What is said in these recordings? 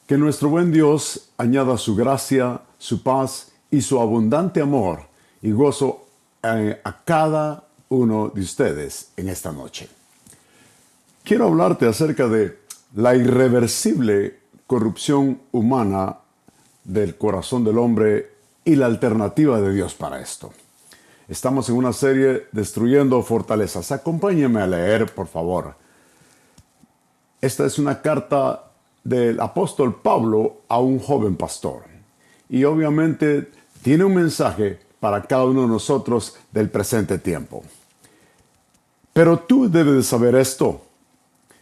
Que nuestro buen Dios añada su gracia, su paz y su abundante amor y gozo a cada uno de ustedes en esta noche. Quiero hablarte acerca de la irreversible corrupción humana del corazón del hombre y la alternativa de Dios para esto. Estamos en una serie Destruyendo Fortalezas. Acompáñenme a leer, por favor. Esta es una carta del apóstol Pablo a un joven pastor. Y obviamente tiene un mensaje para cada uno de nosotros del presente tiempo. Pero tú debes de saber esto,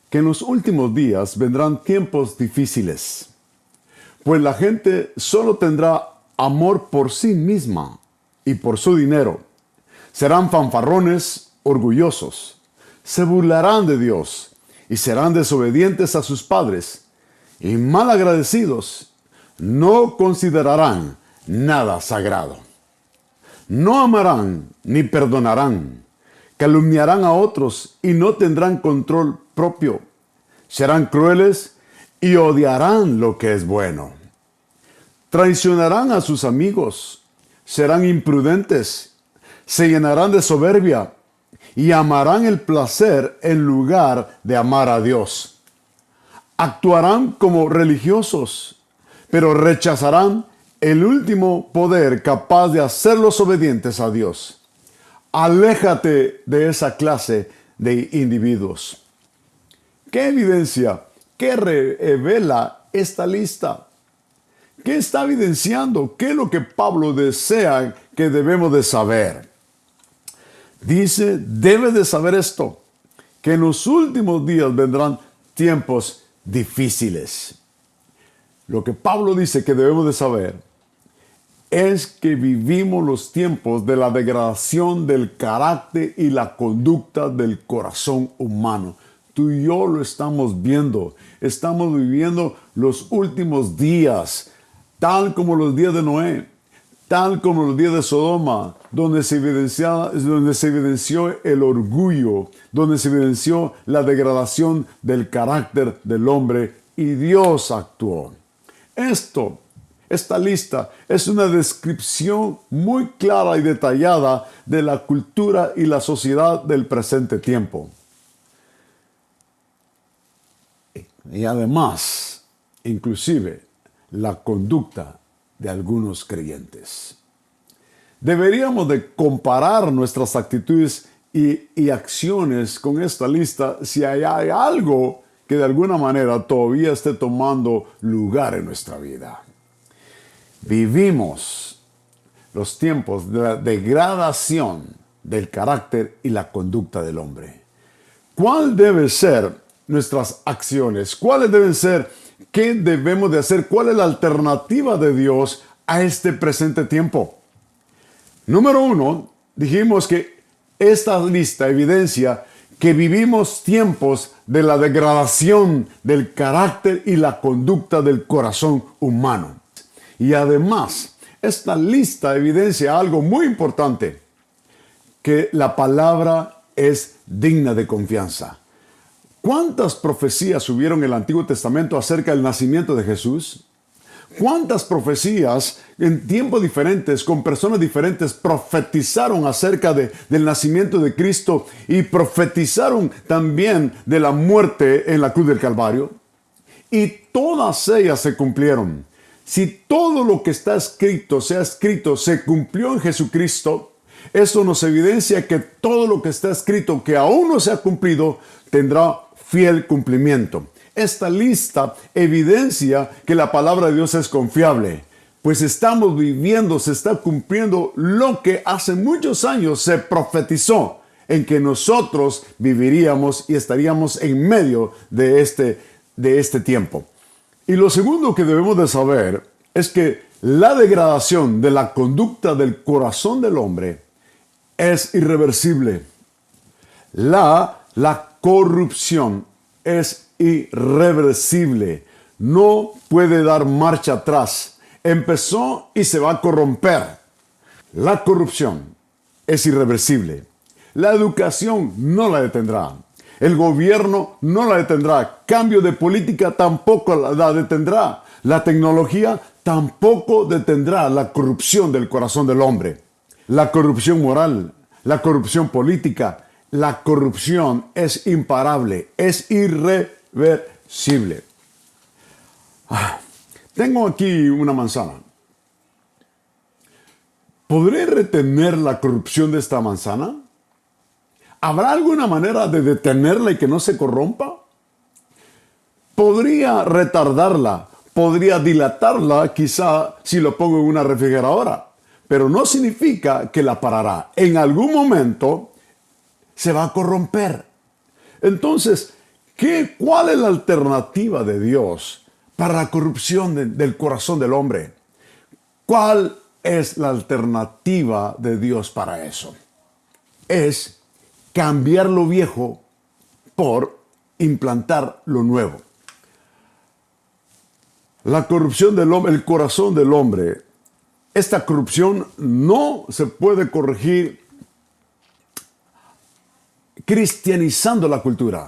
que en los últimos días vendrán tiempos difíciles, pues la gente solo tendrá amor por sí misma y por su dinero. Serán fanfarrones, orgullosos, se burlarán de Dios y serán desobedientes a sus padres y malagradecidos. No considerarán nada sagrado. No amarán ni perdonarán. Calumniarán a otros y no tendrán control propio. Serán crueles y odiarán lo que es bueno. Traicionarán a sus amigos. Serán imprudentes. Se llenarán de soberbia y amarán el placer en lugar de amar a Dios. Actuarán como religiosos, pero rechazarán el último poder capaz de hacerlos obedientes a Dios. Aléjate de esa clase de individuos. ¿Qué evidencia? ¿Qué revela esta lista? ¿Qué está evidenciando? ¿Qué es lo que Pablo desea que debemos de saber? Dice, debes de saber esto, que en los últimos días vendrán tiempos difíciles. Lo que Pablo dice que debemos de saber es que vivimos los tiempos de la degradación del carácter y la conducta del corazón humano. Tú y yo lo estamos viendo. Estamos viviendo los últimos días, tal como los días de Noé, tal como los días de Sodoma, donde se evidenció el orgullo, donde se evidenció la degradación del carácter del hombre y Dios actuó. Esta lista es una descripción muy clara y detallada de la cultura y la sociedad del presente tiempo. Y además, inclusive, la conducta de algunos creyentes. Deberíamos de comparar nuestras actitudes y acciones con esta lista si hay algo que de alguna manera todavía esté tomando lugar en nuestra vida. Vivimos los tiempos de la degradación del carácter y la conducta del hombre. ¿Cuál deben ser nuestras acciones? ¿Cuáles deben ser? ¿Qué debemos de hacer? ¿Cuál es la alternativa de Dios a este presente tiempo? Número 1, dijimos que esta lista evidencia que vivimos tiempos de la degradación del carácter y la conducta del corazón humano. Y además, esta lista evidencia algo muy importante, que la palabra es digna de confianza. ¿Cuántas profecías hubieron en el Antiguo Testamento acerca del nacimiento de Jesús? ¿Cuántas profecías en tiempos diferentes, con personas diferentes, profetizaron acerca del nacimiento de Cristo y profetizaron también de la muerte en la cruz del Calvario? Y todas ellas se cumplieron. Si todo lo que está escrito, se cumplió en Jesucristo, eso nos evidencia que todo lo que está escrito, que aún no se ha cumplido, tendrá fiel cumplimiento. Esta lista evidencia que la palabra de Dios es confiable, pues estamos viviendo, se está cumpliendo lo que hace muchos años se profetizó, en que nosotros viviríamos y estaríamos en medio de este tiempo. Y lo segundo que debemos de saber es que la degradación de la conducta del corazón del hombre es irreversible. La corrupción es irreversible. No puede dar marcha atrás. Empezó y se va a corromper. La corrupción es irreversible. La educación no la detendrá. El gobierno no la detendrá. Cambio de política tampoco la detendrá. La tecnología tampoco detendrá la corrupción del corazón del hombre. La corrupción moral, la corrupción política, la corrupción es imparable, es irreversible. Tengo aquí una manzana. ¿Podré retener la corrupción de esta manzana? ¿Habrá alguna manera de detenerla y que no se corrompa? Podría retardarla, podría dilatarla, quizá si lo pongo en una refrigeradora, pero no significa que la parará. En algún momento se va a corromper. Entonces, ¿cuál es la alternativa de Dios para la corrupción del corazón del hombre? ¿Cuál es la alternativa de Dios para eso? Es cambiar lo viejo por implantar lo nuevo. La corrupción del hombre, el corazón del hombre, esta corrupción no se puede corregir cristianizando la cultura,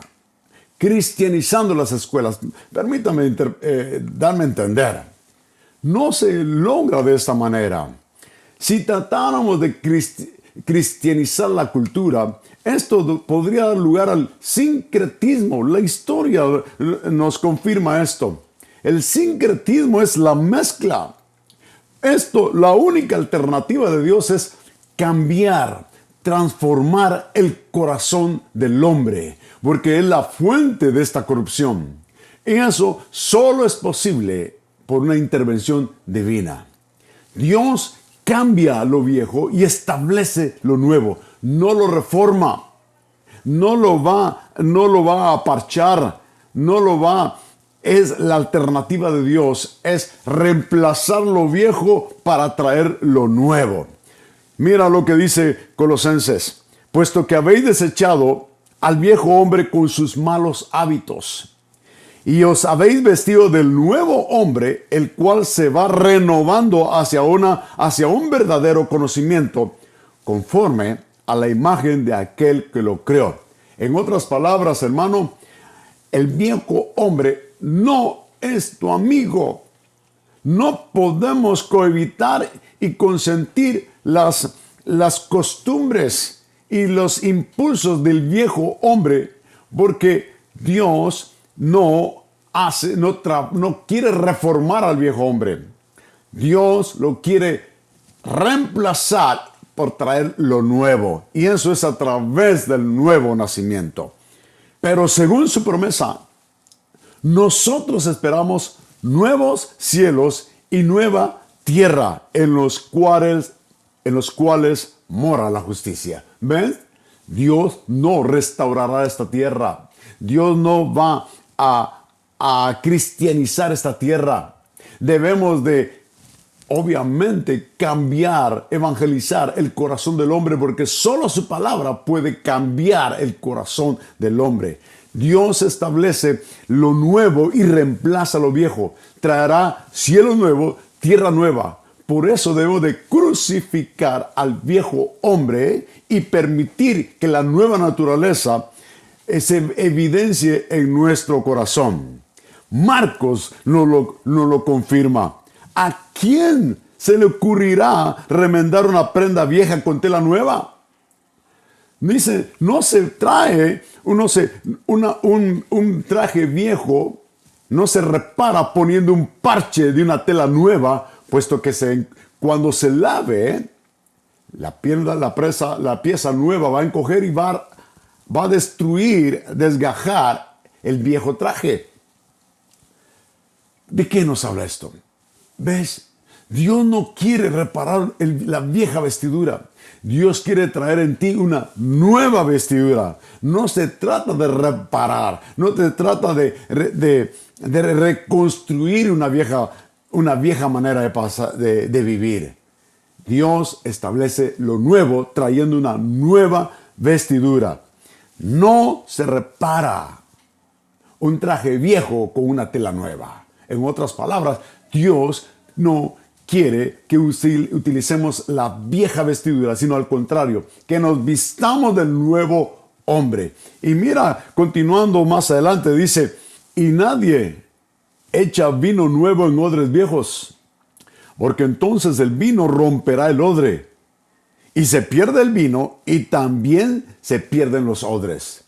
cristianizando las escuelas. Permítame darme a entender. No se logra de esta manera. Si tratáramos de cristianizar la cultura, esto podría dar lugar al sincretismo. La historia nos confirma esto. El sincretismo es la mezcla. La única alternativa de Dios es cambiar, transformar el corazón del hombre, porque es la fuente de esta corrupción. Y eso solo es posible por una intervención divina. Dios cambia lo viejo y establece lo nuevo. No lo reforma, no lo va a parchar, es la alternativa de Dios, es reemplazar lo viejo para traer lo nuevo. Mira lo que dice Colosenses: puesto que habéis desechado al viejo hombre con sus malos hábitos, y os habéis vestido del nuevo hombre, el cual se va renovando hacia un verdadero conocimiento, conforme a la imagen de aquel que lo creó. En otras palabras, hermano, el viejo hombre no es tu amigo. No podemos cohabitar y consentir las costumbres y los impulsos del viejo hombre, porque Dios no quiere reformar al viejo hombre. Dios lo quiere reemplazar por traer lo nuevo. Y eso es a través del nuevo nacimiento. Pero según su promesa, nosotros esperamos nuevos cielos y nueva tierra en los cuales mora la justicia. ¿Ves? Dios no restaurará esta tierra. Dios no va a cristianizar esta tierra. Debemos de, obviamente, cambiar, evangelizar el corazón del hombre, porque solo su palabra puede cambiar el corazón del hombre. Dios establece lo nuevo y reemplaza lo viejo. Traerá cielo nuevo, tierra nueva. Por eso debemos de crucificar al viejo hombre y permitir que la nueva naturaleza se evidencie en nuestro corazón. Marcos nos lo confirma. ¿A quién se le ocurrirá remendar una prenda vieja con tela nueva? Dice, no se trae un traje viejo, no se repara poniendo un parche de una tela nueva, puesto que cuando se lave, la pieza nueva va a encoger y va a destruir, desgajar el viejo traje. ¿De qué nos habla esto? ¿Ves? Dios no quiere reparar la vieja vestidura. Dios quiere traer en ti una nueva vestidura. No se trata de reparar, no se trata de reconstruir una vieja manera de vivir. Dios establece lo nuevo trayendo una nueva vestidura. No se repara un traje viejo con una tela nueva. En otras palabras, Dios no quiere que utilicemos la vieja vestidura, sino al contrario, que nos vistamos del nuevo hombre. Y mira, continuando más adelante, dice, y nadie echa vino nuevo en odres viejos, porque entonces el vino romperá el odre, y se pierde el vino, y también se pierden los odres,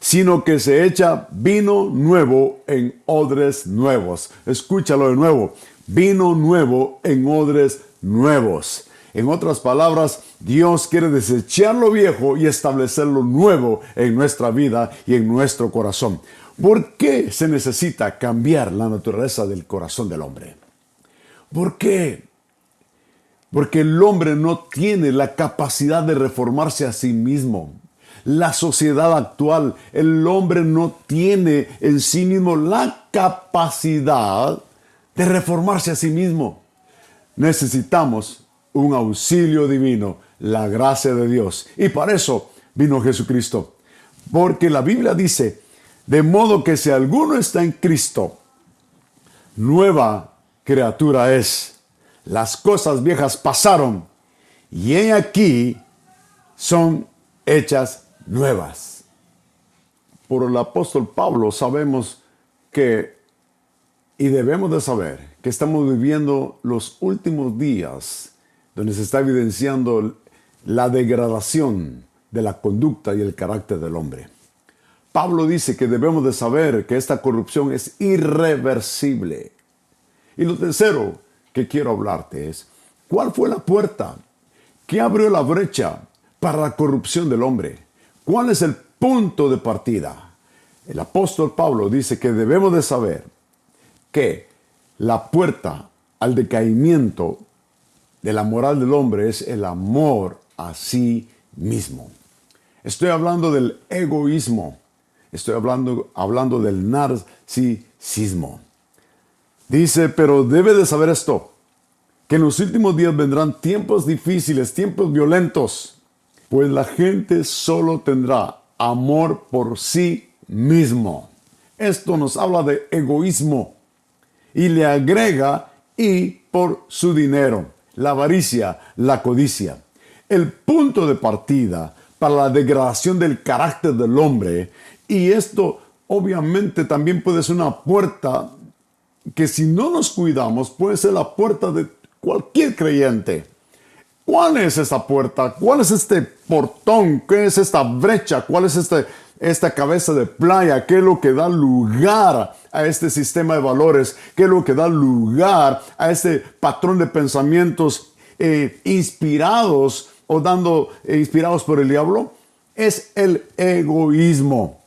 sino que se echa vino nuevo en odres nuevos. Escúchalo de nuevo, vino nuevo en odres nuevos. En otras palabras, Dios quiere desechar lo viejo y establecer lo nuevo en nuestra vida y en nuestro corazón. ¿Por qué se necesita cambiar la naturaleza del corazón del hombre? ¿Por qué? Porque el hombre no tiene la capacidad de reformarse a sí mismo. La sociedad actual, el hombre no tiene en sí mismo la capacidad de reformarse a sí mismo. Necesitamos un auxilio divino, la gracia de Dios. Y para eso vino Jesucristo. Porque la Biblia dice, de modo que si alguno está en Cristo, nueva criatura es. Las cosas viejas pasaron y he aquí son hechas nuevas. Por el apóstol Pablo sabemos que, y debemos de saber, que estamos viviendo los últimos días donde se está evidenciando la degradación de la conducta y el carácter del hombre. Pablo dice que debemos de saber que esta corrupción es irreversible. Y lo tercero que quiero hablarte es, ¿cuál fue la puerta que abrió la brecha para la corrupción del hombre? ¿Cuál es el punto de partida? El apóstol Pablo dice que debemos de saber que la puerta al decaimiento de la moral del hombre es el amor a sí mismo. Estoy hablando del egoísmo. Estoy hablando del narcisismo. Dice, pero debe de saber esto, que en los últimos días vendrán tiempos difíciles, tiempos violentos, pues la gente solo tendrá amor por sí mismo. Esto nos habla de egoísmo y le agrega y por su dinero, la avaricia, la codicia. El punto de partida para la degradación del carácter del hombre, y esto obviamente también puede ser una puerta que si no nos cuidamos puede ser la puerta de cualquier creyente. ¿Cuál es esa puerta? ¿Cuál es este portón? ¿Qué es esta brecha? ¿Cuál es esta cabeza de playa? ¿Qué es lo que da lugar a este sistema de valores? ¿Qué es lo que da lugar a este patrón de pensamientos inspirados por el diablo? Es el egoísmo.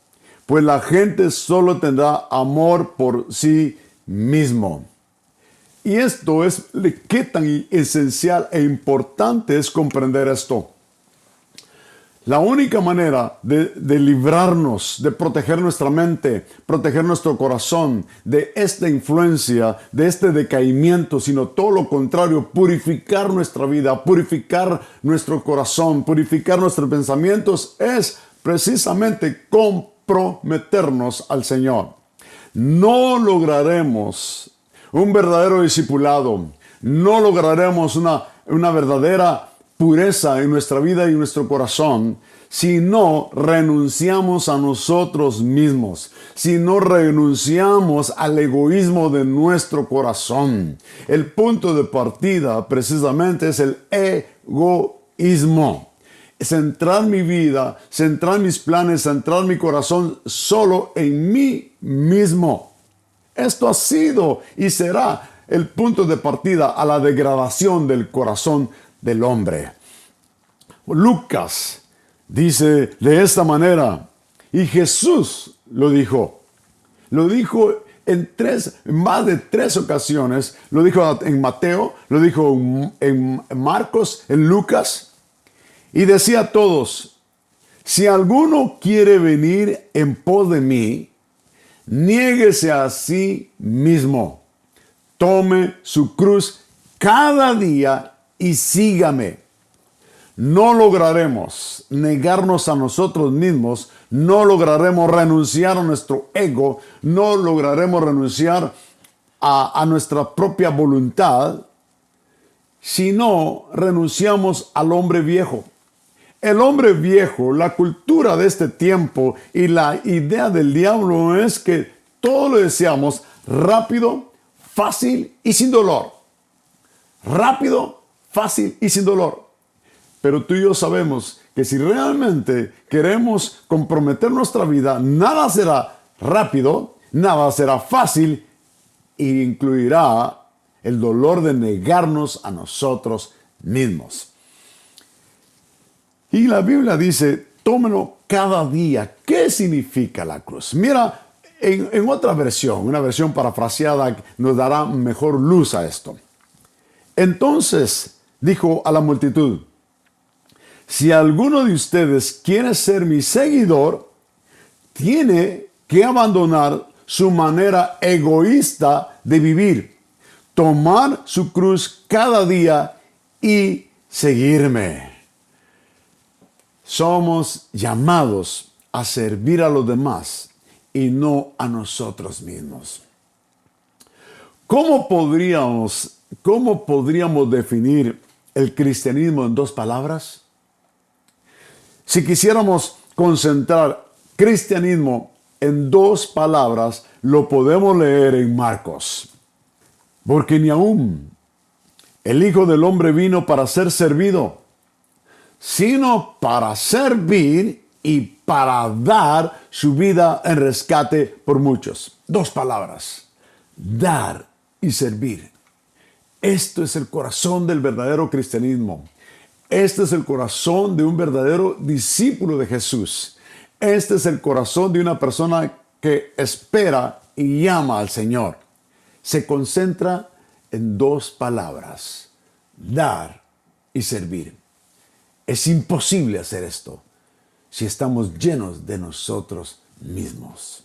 Pues la gente solo tendrá amor por sí mismo. Y esto es qué tan esencial e importante es comprender esto. La única manera de librarnos, de proteger nuestra mente, proteger nuestro corazón de esta influencia, de este decaimiento, sino todo lo contrario, purificar nuestra vida, purificar nuestro corazón, purificar nuestros pensamientos, es precisamente comprometernos al Señor. No lograremos un verdadero discipulado, no lograremos una verdadera pureza en nuestra vida y en nuestro corazón si no renunciamos a nosotros mismos, si no renunciamos al egoísmo de nuestro corazón. El punto de partida precisamente es el egoísmo. Centrar mi vida, centrar mis planes, centrar mi corazón solo en mí mismo. Esto ha sido y será el punto de partida a la degradación del corazón del hombre. Lucas dice de esta manera, y Jesús lo dijo en más de tres ocasiones, lo dijo en Mateo, lo dijo en Marcos, en Lucas, y decía a todos, si alguno quiere venir en pos de mí, niéguese a sí mismo, tome su cruz cada día y sígame. No lograremos negarnos a nosotros mismos, no lograremos renunciar a nuestro ego, no lograremos renunciar a nuestra propia voluntad, si no renunciamos al hombre viejo. El hombre viejo, la cultura de este tiempo y la idea del diablo es que todo lo deseamos rápido, fácil y sin dolor. Rápido, fácil y sin dolor. Pero tú y yo sabemos que si realmente queremos comprometer nuestra vida, nada será rápido, nada será fácil e incluirá el dolor de negarnos a nosotros mismos. Y la Biblia dice, tómelo cada día. ¿Qué significa la cruz? Mira, en otra versión, una versión parafraseada, nos dará mejor luz a esto. Entonces dijo a la multitud, si alguno de ustedes quiere ser mi seguidor, tiene que abandonar su manera egoísta de vivir, tomar su cruz cada día y seguirme. Somos llamados a servir a los demás y no a nosotros mismos. ¿Cómo podríamos definir el cristianismo en 2 palabras? Si quisiéramos concentrar cristianismo en 2 palabras, lo podemos leer en Marcos. Porque ni aún el Hijo del Hombre vino para ser servido, sino para servir y para dar su vida en rescate por muchos. 2 palabras, dar y servir. Esto es el corazón del verdadero cristianismo. Este es el corazón de un verdadero discípulo de Jesús. Este es el corazón de una persona que espera y llama al Señor. Se concentra en 2 palabras, dar y servir. Es imposible hacer esto si estamos llenos de nosotros mismos.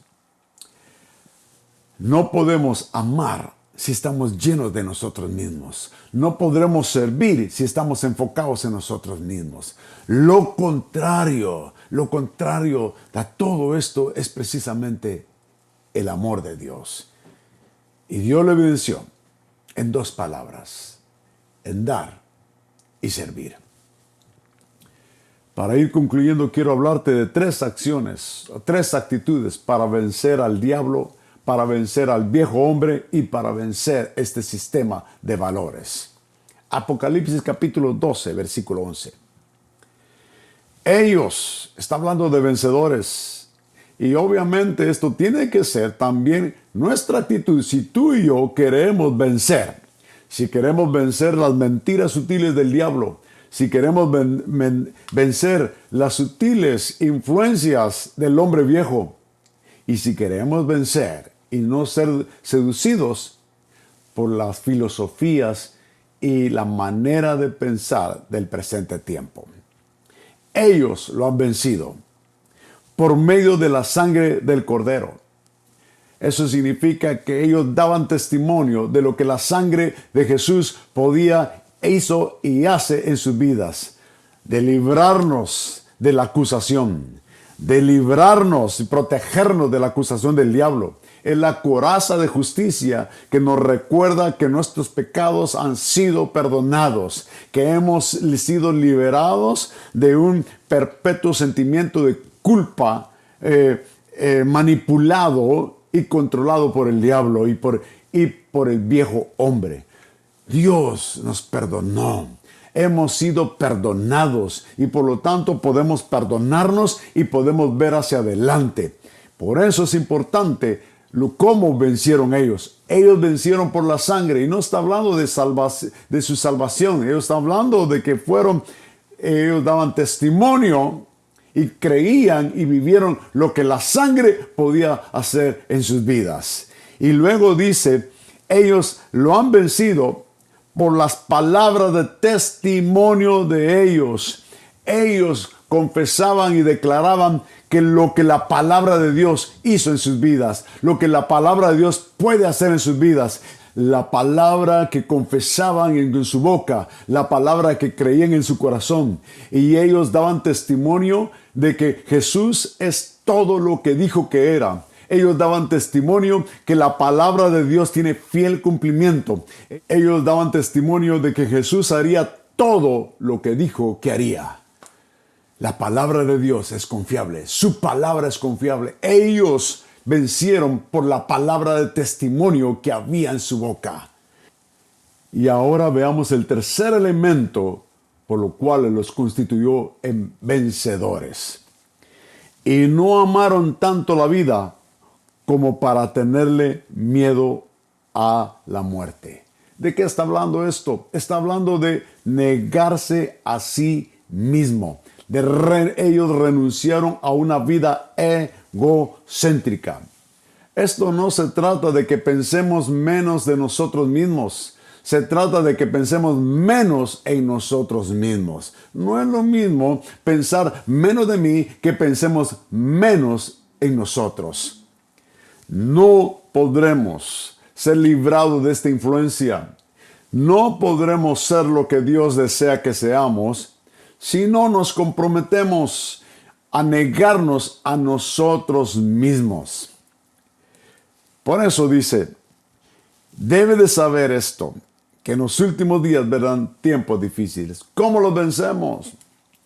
No podemos amar si estamos llenos de nosotros mismos. No podremos servir si estamos enfocados en nosotros mismos. Lo contrario de todo esto es precisamente el amor de Dios. Y Dios lo evidenció en 2 palabras, en dar y servir. Para ir concluyendo, quiero hablarte de 3 acciones, 3 actitudes para vencer al diablo, para vencer al viejo hombre y para vencer este sistema de valores. Apocalipsis capítulo 12, versículo 11. Ellos, está hablando de vencedores, y obviamente esto tiene que ser también nuestra actitud si tú y yo queremos vencer. Si queremos vencer las mentiras sutiles del diablo, si queremos vencer las sutiles influencias del hombre viejo, y si queremos vencer y no ser seducidos por las filosofías y la manera de pensar del presente tiempo. Ellos lo han vencido por medio de la sangre del Cordero. Eso significa que ellos daban testimonio de lo que la sangre de Jesús hizo y hace en sus vidas, de librarnos de la acusación, de librarnos y protegernos de la acusación del diablo. Es la coraza de justicia que nos recuerda que nuestros pecados han sido perdonados, que hemos sido liberados de un perpetuo sentimiento de culpa manipulado y controlado por el diablo y por el viejo hombre. Dios nos perdonó. Hemos sido perdonados y por lo tanto podemos perdonarnos y podemos ver hacia adelante. Por eso es importante cómo vencieron ellos. Ellos vencieron por la sangre y no está hablando de su salvación. Ellos están hablando de que ellos daban testimonio y creían y vivieron lo que la sangre podía hacer en sus vidas. Y luego dice, ellos lo han vencido por las palabras de testimonio de ellos. Ellos confesaban y declaraban que lo que la palabra de Dios hizo en sus vidas, lo que la palabra de Dios puede hacer en sus vidas, la palabra que confesaban en su boca, la palabra que creían en su corazón. Y ellos daban testimonio de que Jesús es todo lo que dijo que era. Ellos daban testimonio que la palabra de Dios tiene fiel cumplimiento. Ellos daban testimonio de que Jesús haría todo lo que dijo que haría. La palabra de Dios es confiable. Su palabra es confiable. Ellos vencieron por la palabra de testimonio que había en su boca. Y ahora veamos el tercer elemento por lo cual los constituyó en vencedores. Y no amaron tanto la vida como para tenerle miedo a la muerte. ¿De qué está hablando esto? Está hablando de negarse a sí mismo. Ellos renunciaron a una vida egocéntrica. Esto no se trata de que pensemos menos de nosotros mismos. Se trata de que pensemos menos en nosotros mismos. No es lo mismo pensar menos de mí que pensemos menos en nosotros. No podremos ser librados de esta influencia. No podremos ser lo que Dios desea que seamos si no nos comprometemos a negarnos a nosotros mismos. Por eso dice, debe de saber esto, que en los últimos días vendrán tiempos difíciles. ¿Cómo los vencemos?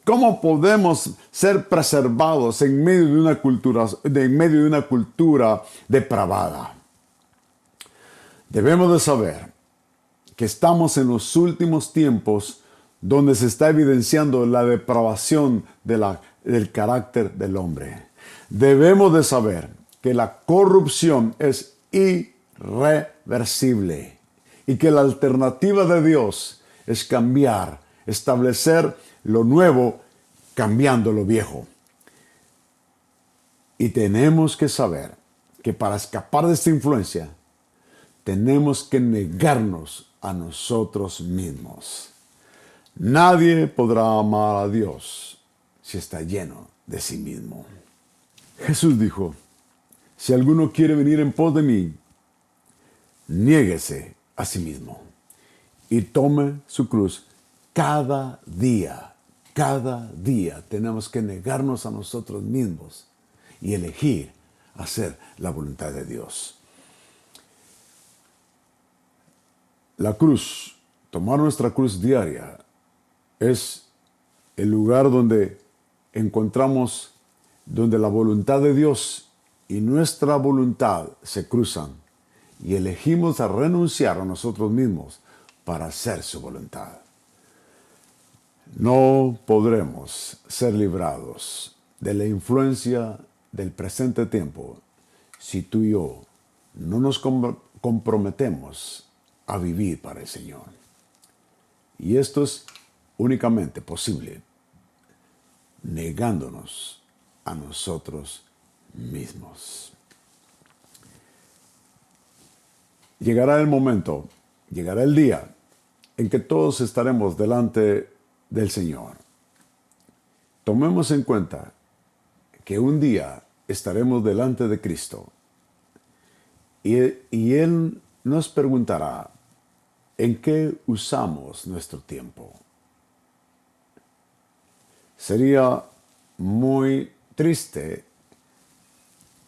¿Cómo podemos ser preservados en medio de una cultura depravada? Debemos de saber que estamos en los últimos tiempos donde se está evidenciando la depravación del carácter del hombre. Debemos de saber que la corrupción es irreversible y que la alternativa de Dios es cambiar, establecer lo nuevo cambiando lo viejo. Y tenemos que saber que para escapar de esta influencia tenemos que negarnos a nosotros mismos. Nadie podrá amar a Dios si está lleno de sí mismo. Jesús dijo, si alguno quiere venir en pos de mí, niéguese a sí mismo y tome su cruz cada día. Cada día tenemos que negarnos a nosotros mismos y elegir hacer la voluntad de Dios. La cruz, tomar nuestra cruz diaria, es el lugar donde encontramos, donde la voluntad de Dios y nuestra voluntad se cruzan y elegimos a renunciar a nosotros mismos para hacer su voluntad. No podremos ser librados de la influencia del presente tiempo si tú y yo no nos comprometemos a vivir para el Señor. Y esto es únicamente posible negándonos a nosotros mismos. Llegará el momento, llegará el día en que todos estaremos delante del Señor. Tomemos en cuenta que un día estaremos delante de Cristo y Él nos preguntará en qué usamos nuestro tiempo. Sería muy triste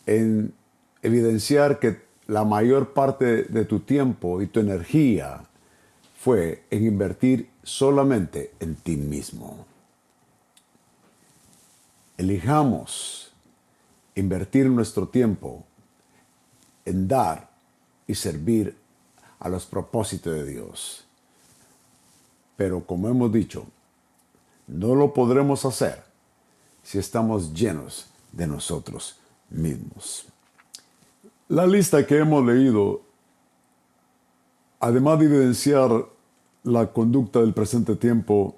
en evidenciar que la mayor parte de tu tiempo y tu energía fue en invertir solamente en ti mismo. Elijamos invertir nuestro tiempo en dar y servir a los propósitos de Dios. Pero como hemos dicho, no lo podremos hacer si estamos llenos de nosotros mismos. La lista que hemos leído, además de evidenciar la conducta del presente tiempo,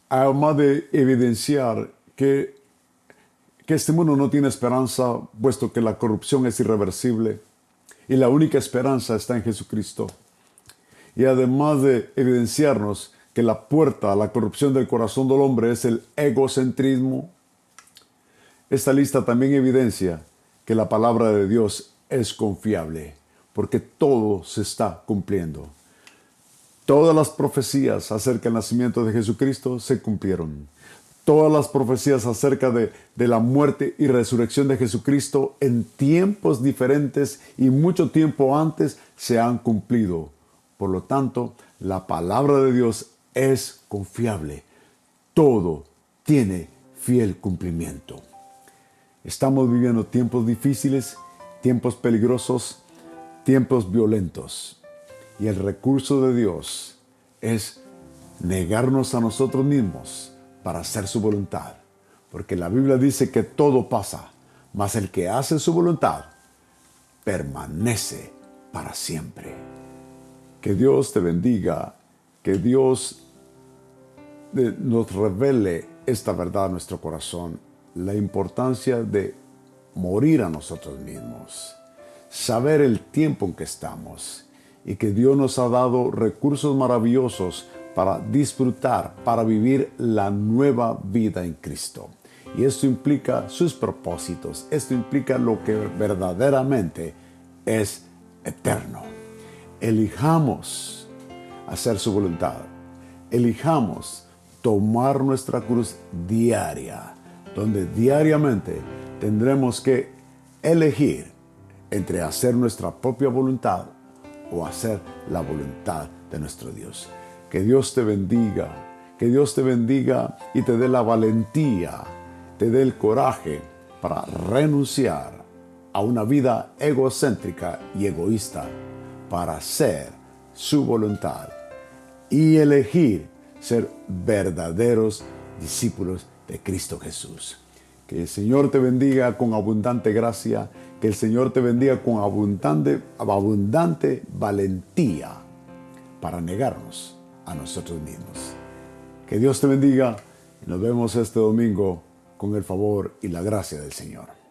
además de evidenciar que este mundo no tiene esperanza, puesto que la corrupción es irreversible y la única esperanza está en Jesucristo. Y además de evidenciarnos que la puerta a la corrupción del corazón del hombre es el egocentrismo, esta lista también evidencia que la palabra de Dios es confiable, porque todo se está cumpliendo. Todas las profecías acerca del nacimiento de Jesucristo se cumplieron. Todas las profecías acerca de la muerte y resurrección de Jesucristo en tiempos diferentes y mucho tiempo antes se han cumplido. Por lo tanto, la palabra de Dios es confiable. Todo tiene fiel cumplimiento. Estamos viviendo tiempos difíciles tiempos peligrosos, tiempos violentos. Y el recurso de Dios es negarnos a nosotros mismos para hacer su voluntad. Porque la Biblia dice que todo pasa, mas el que hace su voluntad permanece para siempre. Que Dios te bendiga, que Dios nos revele esta verdad a nuestro corazón, la importancia de morir a nosotros mismos, saber el tiempo en que estamos y que Dios nos ha dado recursos maravillosos para disfrutar, para vivir la nueva vida en Cristo. Y esto implica sus propósitos, esto implica lo que verdaderamente es eterno. Elijamos hacer su voluntad, elijamos tomar nuestra cruz diaria, donde diariamente tendremos que elegir entre hacer nuestra propia voluntad o hacer la voluntad de nuestro Dios. Que Dios te bendiga, que Dios te bendiga y te dé la valentía, te dé el coraje para renunciar a una vida egocéntrica y egoísta para hacer su voluntad y elegir ser verdaderos discípulos de Cristo Jesús. Que el Señor te bendiga con abundante gracia, que el Señor te bendiga con abundante valentía para negarnos a nosotros mismos. Que Dios te bendiga y nos vemos este domingo con el favor y la gracia del Señor.